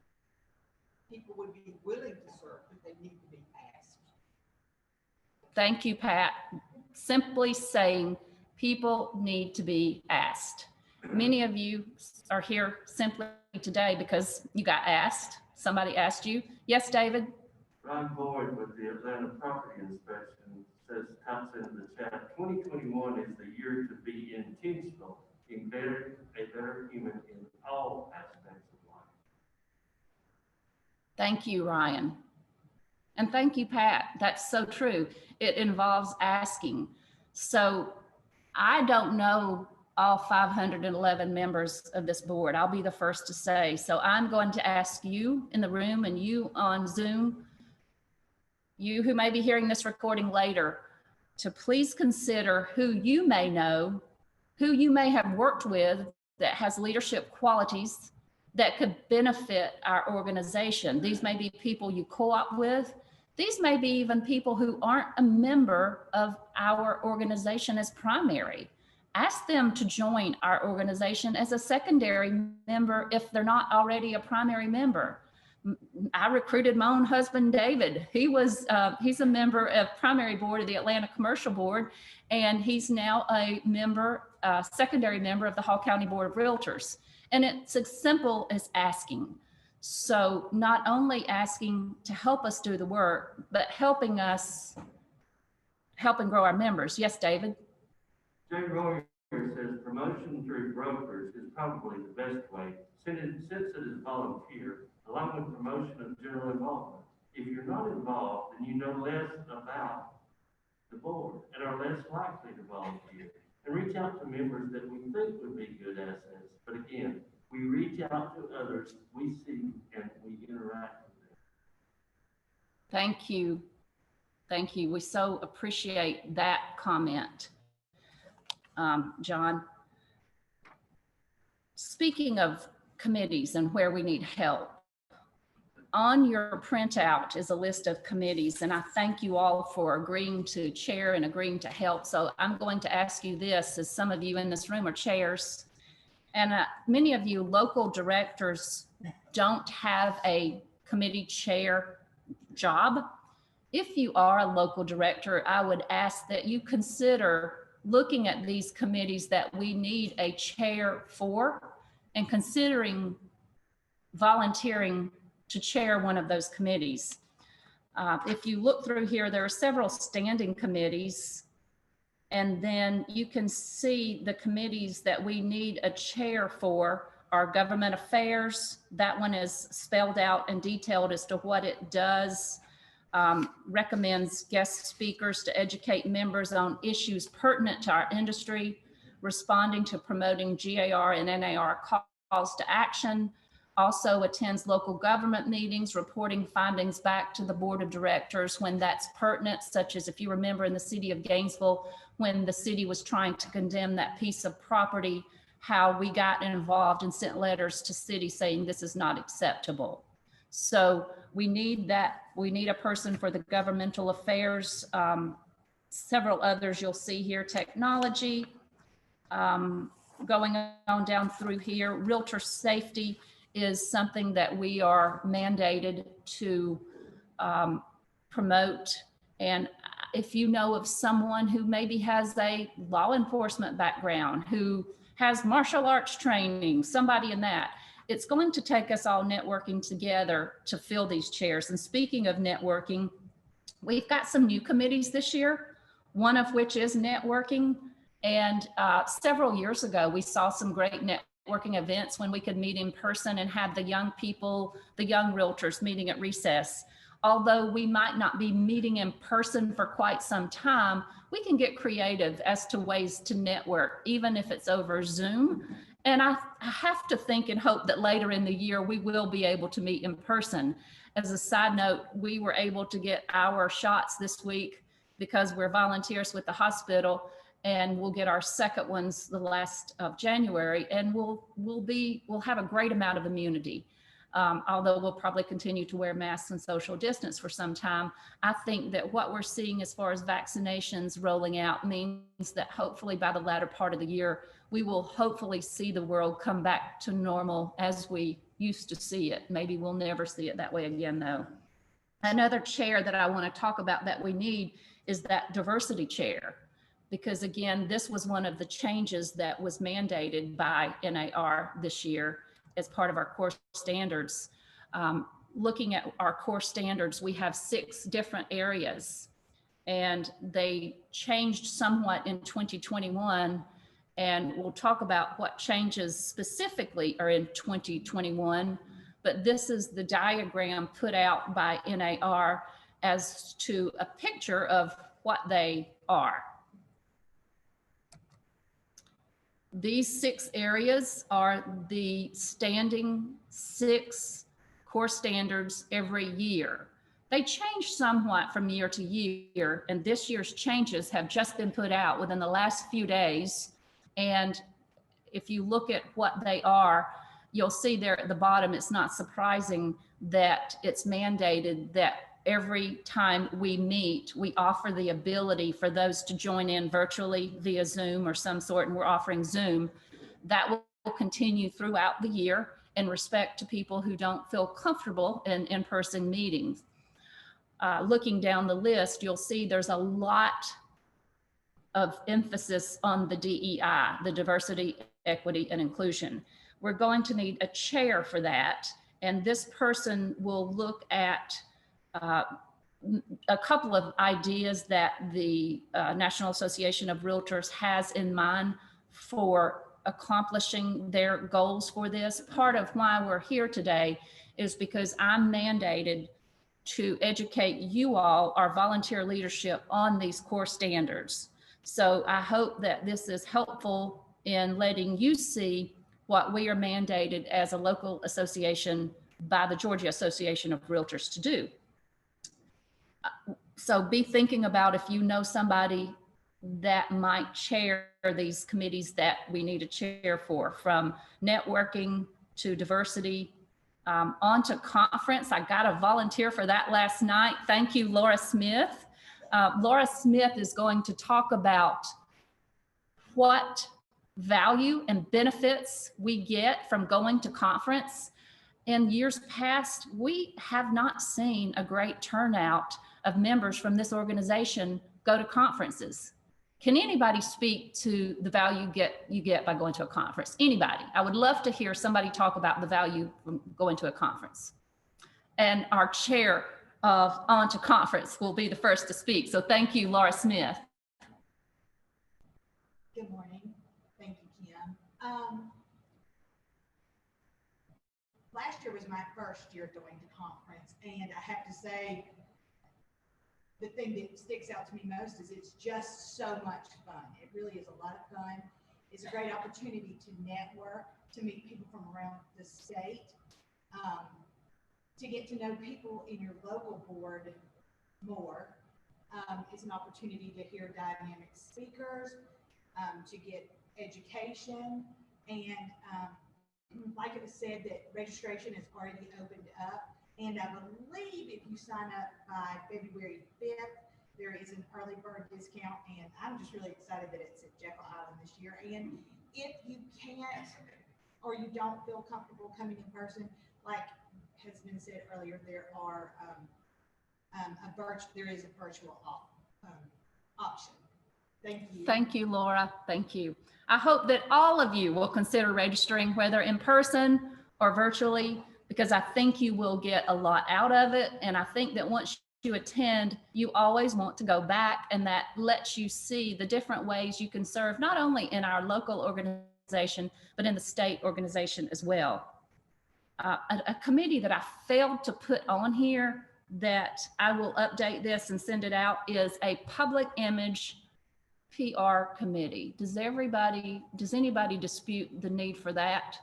People would be willing to serve, but they need to be asked. Thank you, Pat. Simply saying people need to be asked. Many of you are here simply today because you got asked. Somebody asked you. Yes, David? Ron Boyd with the Atlanta Property Inspection says, types into the chat, 2021 is the year to be intentional in a better human in all aspects of life. Thank you, Ryan. And thank you, Pat. That's so true. It involves asking. So I don't know all 511 members of this board. I'll be the first to say. So I'm going to ask you in the room and you on Zoom, you who may be hearing this recording later, to please consider who you may know who you may have worked with that has leadership qualities that could benefit our organization. These may be people you co-op with. These may be even people who aren't a member of our organization as primary. Ask them to join our organization as a secondary member if they're not already a primary member. I recruited my own husband, David. He's a member of primary board of the Atlanta Commercial Board, and he's now a member, secondary member of the Hall County Board of Realtors. And it's as simple as asking. So not only asking to help us do the work, but helping grow our members. Yes, David? Jay Royer says promotion through brokers is probably the best way, since it is volunteer, along with promotion of general involvement. If you're not involved, then you know less about the board and are less likely to volunteer. And reach out to members that we think would be good assets. But again, we reach out to others we see and we interact with them. Thank you. Thank you. We so appreciate that comment, John. Speaking of committees and where we need help, on your printout is a list of committees, and I thank you all for agreeing to chair and agreeing to help. So I'm going to ask you this, as some of you in this room are chairs, and many of you local directors don't have a committee chair job. If you are a local director, I would ask that you consider looking at these committees that we need a chair for and considering volunteering to chair one of those committees. If you look through here, there are several standing committees, and then you can see the committees that we need a chair for are government affairs. That one is spelled out and detailed as to what it does. Recommends guest speakers to educate members on issues pertinent to our industry, responding to promoting GAR and NAR calls to action. Also attends local government meetings, reporting findings back to the board of directors when that's pertinent, such as if you remember in the city of Gainesville, when the city was trying to condemn that piece of property, how we got involved and sent letters to city saying this is not acceptable. So we need that. We need a person for the governmental affairs. Several others you'll see here, technology, going on down through here. Realtor safety is something that we are mandated to promote. And if you know of someone who maybe has a law enforcement background, who has martial arts training, somebody in that, it's going to take us all networking together to fill these chairs. And speaking of networking, we've got some new committees this year, one of which is networking. And several years ago, we saw some great networking events when we could meet in person and have the young people, the young realtors meeting at recess. Although we might not be meeting in person for quite some time, we can get creative as to ways to network, even if it's over Zoom. And I have to think and hope that later in the year, we will be able to meet in person. As a side note, we were able to get our shots this week because we're volunteers with the hospital, and we'll get our second ones the last of January, and we'll have a great amount of immunity. Although we'll probably continue to wear masks and social distance for some time. I think that what we're seeing as far as vaccinations rolling out means that hopefully by the latter part of the year, we will hopefully see the world come back to normal as we used to see it. Maybe we'll never see it that way again though. Another chair that I want to talk about that we need is that diversity chair. Because again, this was one of the changes that was mandated by NAR this year as part of our core standards. Looking at our core standards, we have 6 different areas, and they changed somewhat in 2021. And we'll talk about what changes specifically are in 2021. But this is the diagram put out by NAR as to a picture of what they are. These 6 areas are the standing 6 core standards every year. They change somewhat from year to year, and this year's changes have just been put out within the last few days. And if you look at what they are, you'll see there at the bottom, it's not surprising that it's mandated that every time we meet, we offer the ability for those to join in virtually via Zoom or some sort, and we're offering Zoom. That will continue throughout the year in respect to people who don't feel comfortable in in-person meetings. Looking down the list, you'll see there's a lot of emphasis on the DEI, the diversity, equity, and inclusion. We're going to need a chair for that, and this person will look at a couple of ideas that the National Association of Realtors has in mind for accomplishing their goals for this. Part of why we're here today is because I'm mandated to educate you all, our volunteer leadership, on these core standards. So I hope that this is helpful in letting you see what we are mandated as a local association by the Georgia Association of Realtors to do. So be thinking about if you know somebody that might chair these committees that we need a chair for, from networking to diversity, on to conference. I got a volunteer for that last night. Thank you, Laura Smith. Laura Smith is going to talk about what value and benefits we get from going to conference. In years past, we have not seen a great turnout of members from this organization go to conferences. Can anybody speak to the value you get by going to a conference? Anybody? I would love to hear somebody talk about the value from going to a conference. And our chair of On to Conference will be the first to speak. So thank you, Laura Smith. Good morning. Thank you, Kim. Last year was my first year going to conference, and I have to say, the thing that sticks out to me most is it's just so much fun. It really is a lot of fun. It's a great opportunity to network, to meet people from around the state, to get to know people in your local board more. It's an opportunity to hear dynamic speakers, to get education, and like it was said, that registration has already opened up. And I believe if you sign up by February 5th, there is an early bird discount. And I'm just really excited that it's at Jekyll Island this year. And if you can't, or you don't feel comfortable coming in person, like has been said earlier, there are there is a virtual option. Thank you. Thank you, Laura. Thank you. I hope that all of you will consider registering, whether in person or virtually, because I think you will get a lot out of it. And I think that once you attend, you always want to go back, and that lets you see the different ways you can serve, not only in our local organization, but in the state organization as well. A committee that I failed to put on here that I will update this and send it out is a public image PR committee. Does anybody dispute the need for that?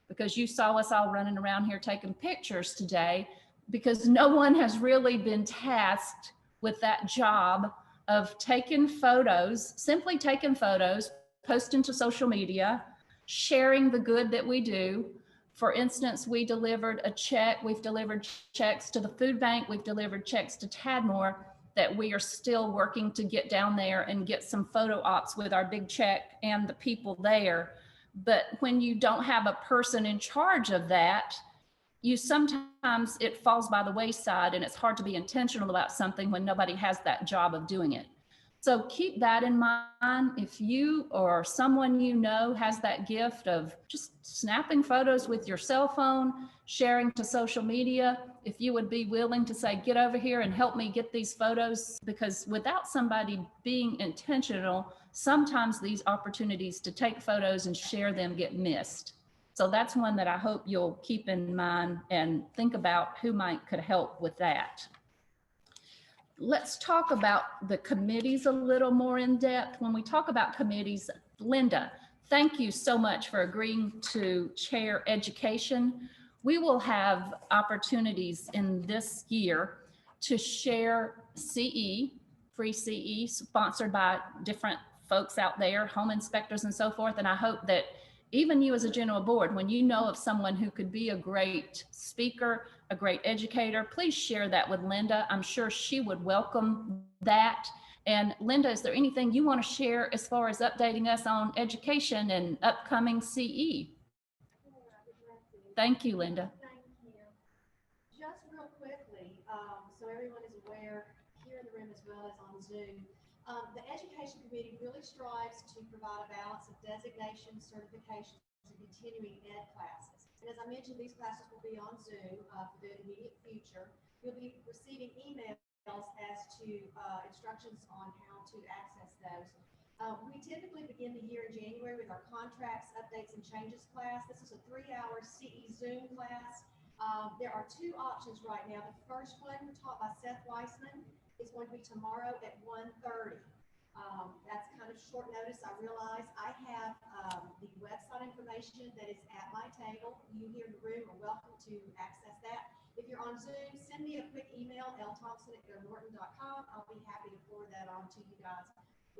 Because you saw us all running around here taking pictures today, because no one has really been tasked with that job of taking photos, simply taking photos, posting to social media, sharing the good that we do. For instance, we delivered a check, we've delivered checks to the food bank, we've delivered checks to Tadmore, that we are still working to get down there and get some photo ops with our big check and the people there. But when you don't have a person in charge of that, sometimes it falls by the wayside, and it's hard to be intentional about something when nobody has that job of doing it. So keep that in mind. If you or someone you know has that gift of just snapping photos with your cell phone, sharing to social media, if you would be willing to say, get over here and help me get these photos, because without somebody being intentional, sometimes these opportunities to take photos and share them get missed. So that's one that I hope you'll keep in mind and think about who could help with that. Let's talk about the committees a little more in depth. When we talk about committees, Linda, thank you so much for agreeing to chair education. We will have opportunities in this year to share CE, free CE, sponsored by different folks out there, home inspectors and so forth. And I hope that even you as a general board, when you know of someone who could be a great speaker, a great educator, please share that with Linda. I'm sure she would welcome that. And Linda, is there anything you want to share as far as updating us on education and upcoming CE? Thank you, Linda. Thank you. Just real quickly, so everyone is aware here in the room as well as on Zoom, the Education Committee really strives to provide a balance of designations, certifications, and continuing ed classes. And as I mentioned, these classes will be on Zoom for the immediate future. You'll be receiving emails as to instructions on how to access those. We typically begin the year in January with our contracts, updates, and changes class. This is a 3-hour CE Zoom class. There are 2 options right now. The first one, taught by Seth Weissman, is going to be tomorrow at 1:30. That's kind of short notice, I realize. I have the website information that is at my table. You here in the room are welcome to access that. If you're on Zoom, send me a quick email, lthompson@norton.com. I'll be happy to forward that on to you guys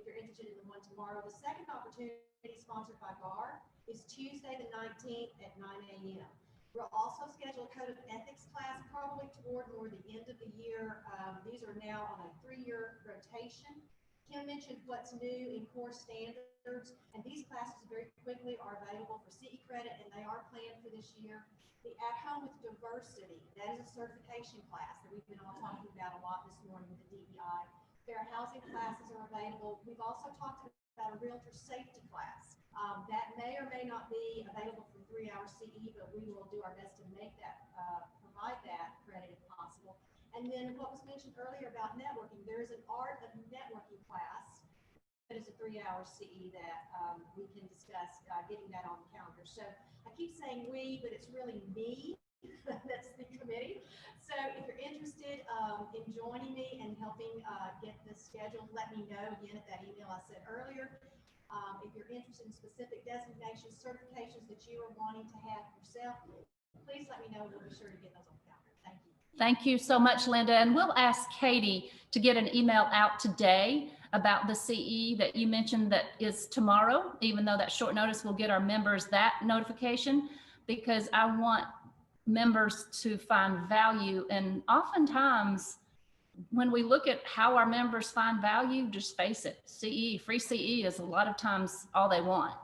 if you're interested in the one tomorrow. The second opportunity, sponsored by GAR, is Tuesday the 19th at 9 a.m. We'll also schedule a code of ethics class probably toward more the end of the year. These are now on a 3-year rotation. Kim mentioned what's new in core standards, and these classes very quickly are available for CE credit, and they are planned for this year. The At Home with Diversity, that is a certification class that we've been all talking about a lot this morning with the DEI. Fair housing classes are available. We've also talked about a realtor safety class. That may or may not be available for 3-hour CE, but we will do our best to make that, provide that credit if possible. And then what was mentioned earlier about networking, there is an art of networking class that is a 3-hour CE that we can discuss getting that on the calendar. So I keep saying we, but it's really me. That's the committee. So if you're interested in joining me and helping get this scheduled, let me know again at that email I said earlier. If you're interested in specific designations, certifications that you are wanting to have yourself, please let me know. We'll be sure to get those on the calendar. Thank you. Thank you so much, Linda. And we'll ask Katie to get an email out today about the CE that you mentioned that is tomorrow, even though that short notice will get our members that notification, because I want members to find value. And oftentimes, when we look at how our members find value, just face it, CE, free CE is a lot of times all they want.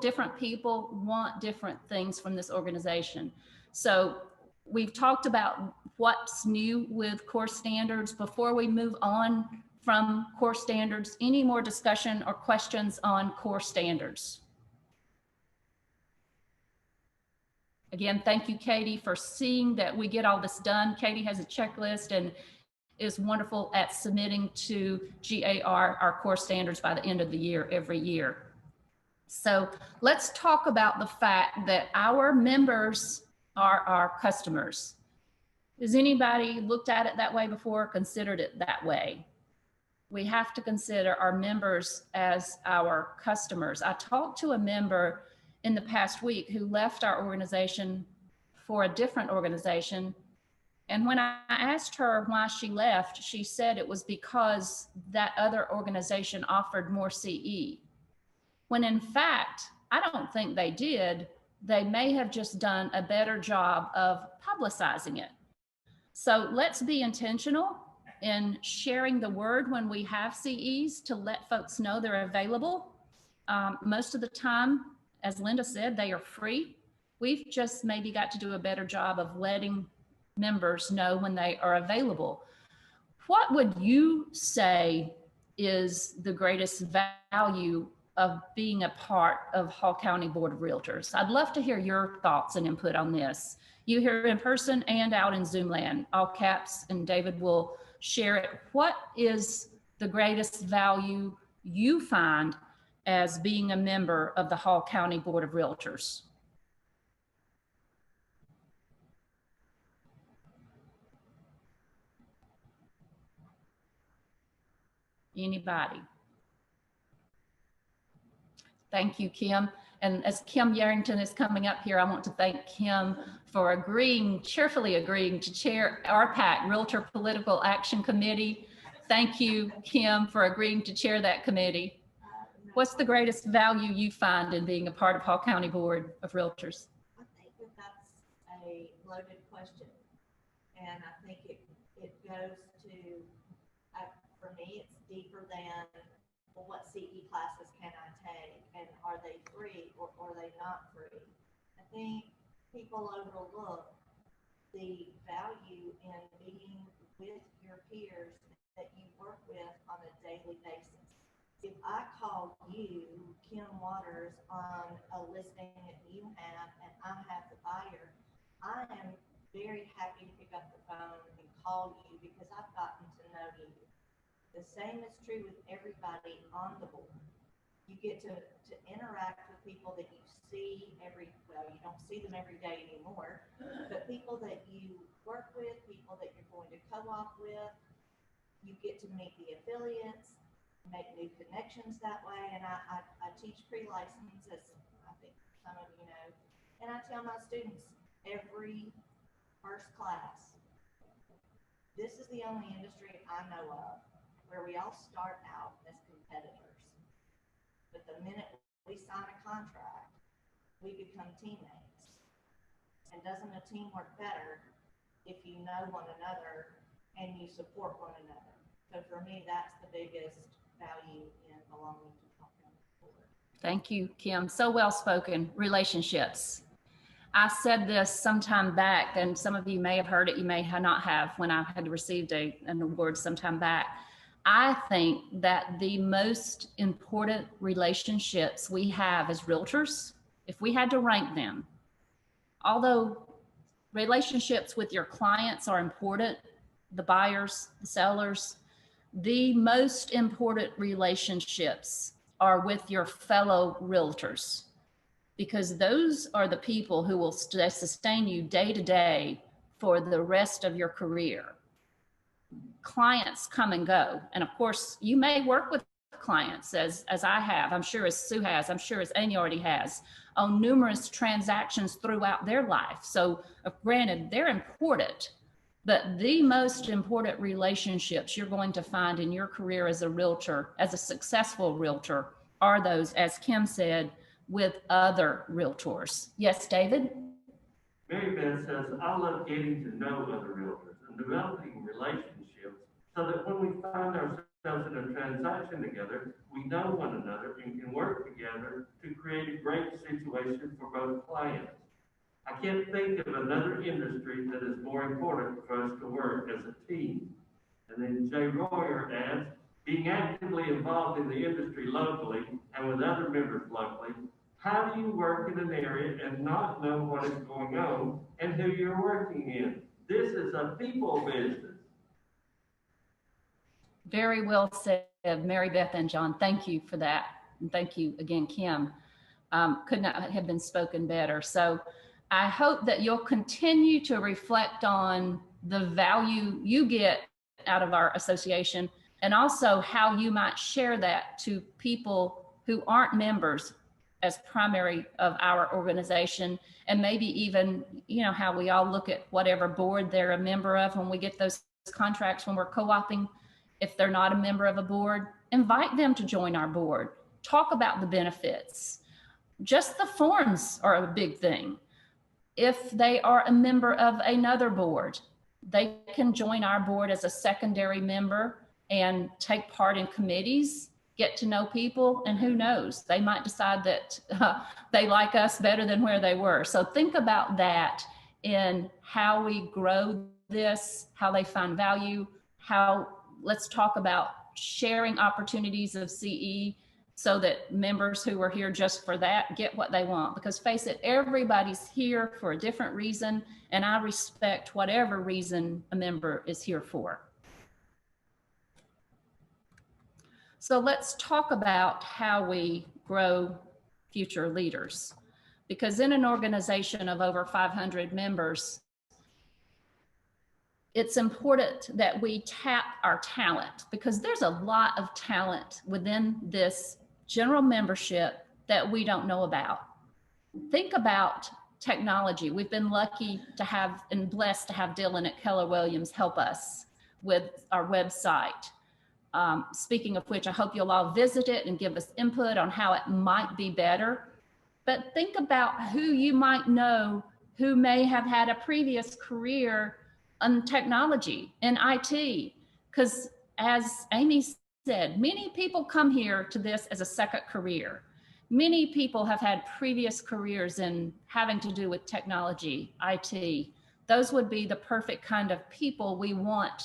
Different people want different things from this organization. So we've talked about what's new with core standards. Before we move on from core standards, any more discussion or questions on core standards? Again, thank you, Katie, for seeing that we get all this done. Katie has a checklist and is wonderful at submitting to GAR our core standards by the end of the year, every year. So let's talk about the fact that our members are our customers. Has anybody looked at it that way before, considered it that way? We have to consider our members as our customers. I talked to a member in the past week who left our organization for a different organization. And when I asked her why she left, she said it was because that other organization offered more CE. When in fact, I don't think they did. They may have just done a better job of publicizing it. So let's be intentional in sharing the word when we have CEs to let folks know they're available. Most of the time, as Linda said, they are free. We've just maybe got to do a better job of letting members know when they are available. What would you say is the greatest value of being a part of Hall County Board of Realtors? I'd love to hear your thoughts and input on this. You here in person and out in Zoom land, all caps, and David will share it. What is the greatest value you find as being a member of the Hall County Board of Realtors? Anybody? Thank you, Kim. And as Kim Yarrington is coming up here, I want to thank Kim for cheerfully agreeing to chair RPAC, Realtor Political Action Committee. Thank you, Kim, for agreeing to chair that committee. What's the greatest value you find in being a part of Hall County Board of Realtors? I think that that's a loaded question. And I think it goes to, for me, it's deeper than, well, what CE classes can I take? And are they free or are they not free? I think people overlook the value in being with your peers that you work with on a daily basis. If I call you, Kim Waters, on a listing that you have and I have the buyer, I am very happy to pick up the phone and call you because I've gotten to know you. The same is true with everybody on the board. You get to interact with people that you see well, you don't see them every day anymore, but people that you work with, people that you're going to co-op with, you get to meet the affiliates, make new connections that way. And I teach pre-license, as I think some of you know, and I tell my students every first class, this is the only industry I know of where we all start out as competitors. But the minute we sign a contract, we become teammates. And doesn't a team work better if you know one another and you support one another? So for me, that's the biggest value in belonging to the Hall County Board. Thank you, Kim. So well spoken. Relationships. I said this sometime back, and some of you may have heard it, you may not have, when I had received an award sometime back. I think that the most important relationships we have as realtors, if we had to rank them, although relationships with your clients are important, the buyers, the sellers, the most important relationships are with your fellow realtors, because those are the people who will sustain you day to day for the rest of your career. Clients come and go. And of course, you may work with clients as I have, I'm sure as Sue has, I'm sure as Amy already has, on numerous transactions throughout their life. So granted, they're important, but the most important relationships you're going to find in your career as a realtor, as a successful realtor, are those, as Kim said, with other realtors. Yes, David? Mary Beth says, I love getting to know other realtors and developing relationships so that when we find ourselves in a transaction together, we know one another and can work together to create a great situation for both clients. I can't think of another industry that is more important for us to work as a team. And then Jay Royer adds, being actively involved in the industry locally and with other members locally, how do you work in an area and not know what is going on and who you're working in? This is a people business. Very well said, Mary Beth and John. Thank you for that. And thank you again, Kim. Could not have been spoken better. So I hope that you'll continue to reflect on the value you get out of our association, and also how you might share that to people who aren't members as primary of our organization, and maybe even, you know, how we all look at whatever board they're a member of when we get those contracts when we're co-oping. If they're not a member of a board, invite them to join our board. Talk about the benefits. Just the forms are a big thing. If they are a member of another board, they can join our board as a secondary member and take part in committees, get to know people, and who knows, they might decide that they like us better than where they were. So think about that in how we grow this, how they find value, let's talk about sharing opportunities of CE so that members who are here just for that get what they want. Because face it, everybody's here for a different reason, and I respect whatever reason a member is here for. So let's talk about how we grow future leaders. Because in an organization of over 500 members, it's important that we tap our talent, because there's a lot of talent within this general membership that we don't know about. Think about technology. We've been lucky to have and blessed to have Dylan at Keller Williams help us with our website. Speaking of which, I hope you'll all visit it and give us input on how it might be better. But think about who you might know who may have had a previous career in technology, in IT. Because as Amy said, many people come here to this as a second career. Many people have had previous careers in having to do with technology, IT. Those would be the perfect kind of people we want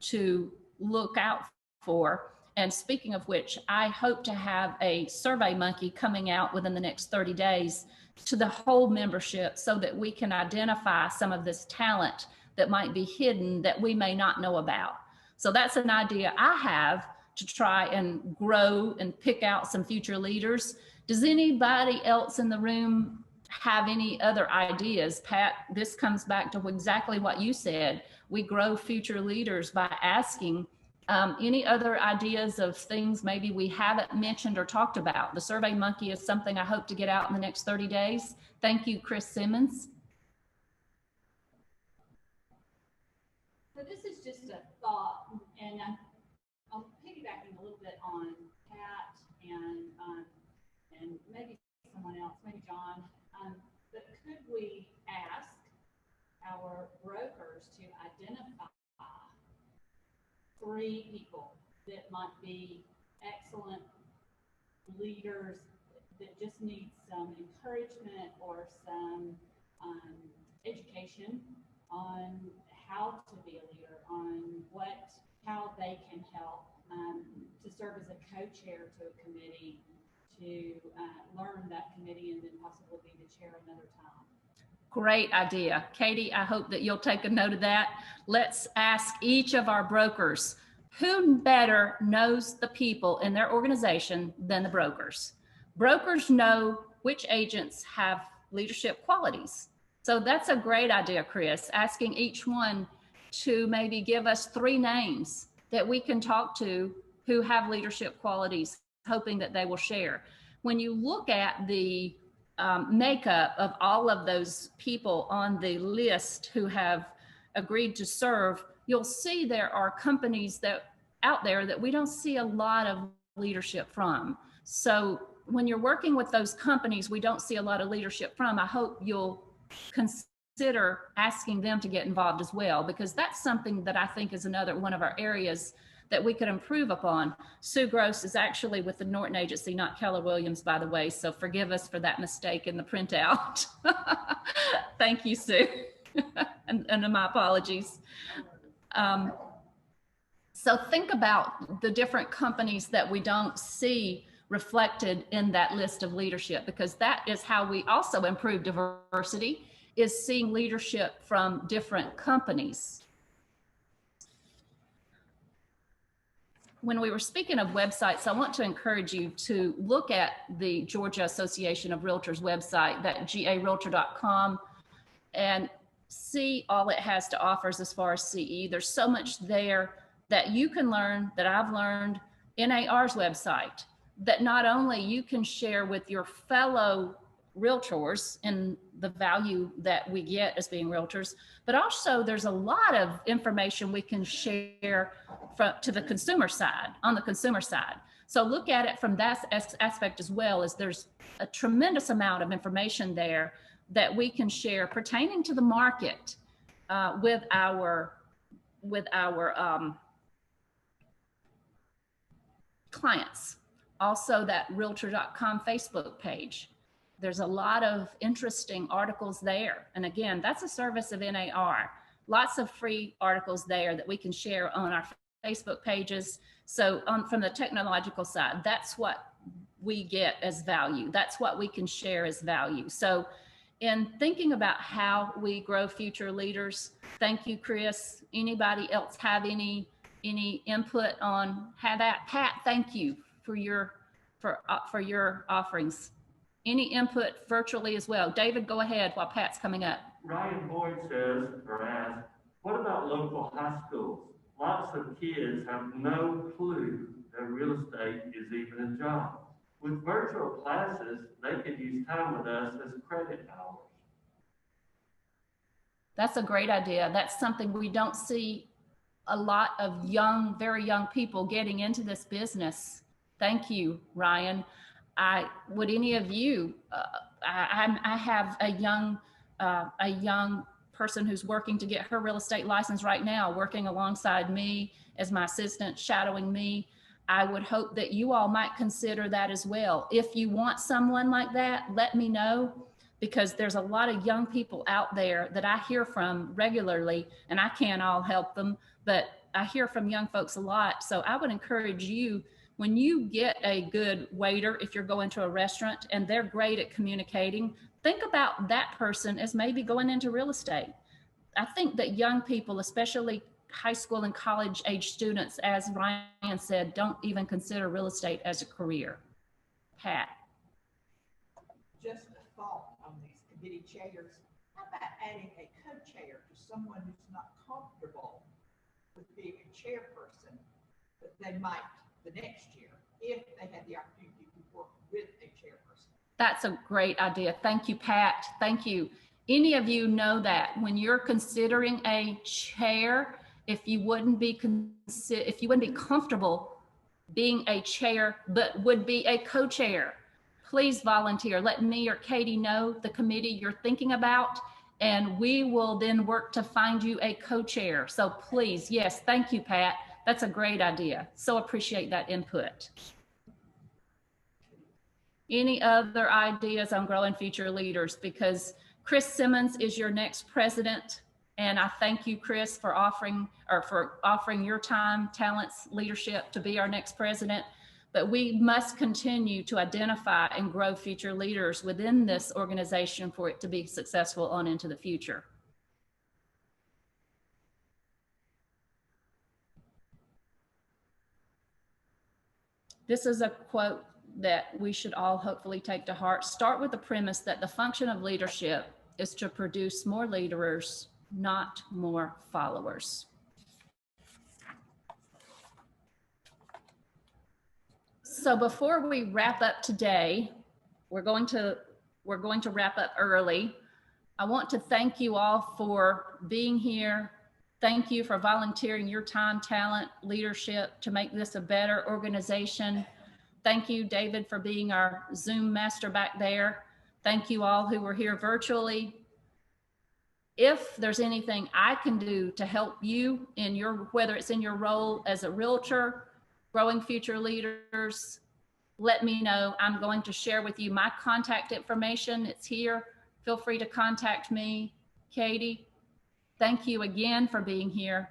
to look out for. And speaking of which, I hope to have a survey monkey coming out within the next 30 days to the whole membership so that we can identify some of this talent that might be hidden that we may not know about. So that's an idea I have to try and grow and pick out some future leaders. Does anybody else in the room have any other ideas? Pat, this comes back to exactly what you said. We grow future leaders by asking. Any other ideas of things maybe we haven't mentioned or talked about? The Survey Monkey is something I hope to get out in the next 30 days. Thank you, Chris Simmons. So this is just a thought, and I'm piggybacking a little bit on Pat and maybe someone else, maybe John. But could we ask our brokers to identify 3 people that might be excellent leaders that just need some encouragement or some education on how to be a leader, on how they can help to serve as a co-chair to a committee, to learn that committee and then possibly be the chair another time. Great idea. Katie, I hope that you'll take a note of that. Let's ask each of our brokers, who better knows the people in their organization than the brokers? Brokers know which agents have leadership qualities. So that's a great idea, Chris, asking each one to maybe give us 3 names that we can talk to who have leadership qualities, hoping that they will share. When you look at the makeup of all of those people on the list who have agreed to serve, you'll see there are companies that out there that we don't see a lot of leadership from. So when you're working with those companies we don't see a lot of leadership from, I hope you'll consider asking them to get involved as well, because that's something that I think is another one of our areas that we could improve upon. Sue Gross is actually with the Norton Agency, not Keller Williams, by the way, so forgive us for that mistake in the printout. Thank you, Sue, and my apologies. So think about the different companies that we don't see reflected in that list of leadership, because that is how we also improve diversity, is seeing leadership from different companies. When we were speaking of websites, I want to encourage you to look at the Georgia Association of Realtors website, that garealtor.com, and see all it has to offer as far as CE. There's so much there that you can learn, that I've learned. NAR's website, that not only you can share with your fellow realtors and the value that we get as being realtors, but also there's a lot of information we can share to the consumer side, on the consumer side. So look at it from that aspect as well, as there's a tremendous amount of information there that we can share pertaining to the market with our clients. Also that realtor.com Facebook page. There's a lot of interesting articles there. And again, that's a service of NAR. Lots of free articles there that we can share on our Facebook pages. So from the technological side, that's what we get as value. That's what we can share as value. So in thinking about how we grow future leaders, thank you, Chris. Anybody else have any input on how that? Pat, thank you for your offerings. Any input virtually as well? David, go ahead while Pat's coming up. Ryan Boyd says, or asks, what about local high schools? Lots of kids have no clue that real estate is even a job. With virtual classes, they can use time with us as credit hours. That's a great idea. That's something we don't see a lot of young, very young people getting into this business. Thank you, Ryan. Would any of you, I have a young person who's working to get her real estate license right now, working alongside me as my assistant, shadowing me. I would hope that you all might consider that as well. If you want someone like that, let me know, because there's a lot of young people out there that I hear from regularly, and I can't all help them, but I hear from young folks a lot. So I would encourage you, when you get a good waiter, if you're going to a restaurant and they're great at communicating, think about that person as maybe going into real estate. I think that young people, especially high school and college age students, as Ryan said, don't even consider real estate as a career. Pat. Just a thought on these committee chairs. How about adding a co-chair to someone who's not comfortable with being a chairperson, but they might the next year if they had the opportunity to work with a chairperson? That's a great idea. Thank you, Pat. Thank you. Any of you know that when you're considering a chair, if you wouldn't be comfortable being a chair, but would be a co-chair, please volunteer. Let me or Katie know the committee you're thinking about, and we will then work to find you a co-chair. So please, yes, thank you, Pat. That's a great idea. So appreciate that input. Any other ideas on growing future leaders? Because Chris Simmons is your next president, and I thank you, Chris, for offering your time, talents, leadership to be our next president. But we must continue to identify and grow future leaders within this organization for it to be successful on into the future. This is a quote that we should all hopefully take to heart. Start with the premise that the function of leadership is to produce more leaders, not more followers. So before we wrap up today, we're going to wrap up early. I want to thank you all for being here. Thank you for volunteering your time, talent, leadership to make this a better organization. Thank you, David, for being our Zoom master back there. Thank you all who were here virtually. If there's anything I can do to help you in whether it's in your role as a realtor, growing future leaders, let me know. I'm going to share with you my contact information. It's here. Feel free to contact me. Katie, thank you again for being here.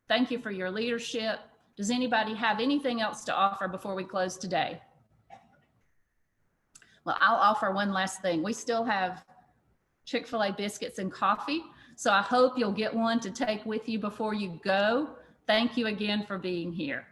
Thank you for your leadership. Does anybody have anything else to offer before we close today? Well, I'll offer one last thing. We still have Chick-fil-A biscuits and coffee, so I hope you'll get one to take with you before you go. Thank you again for being here.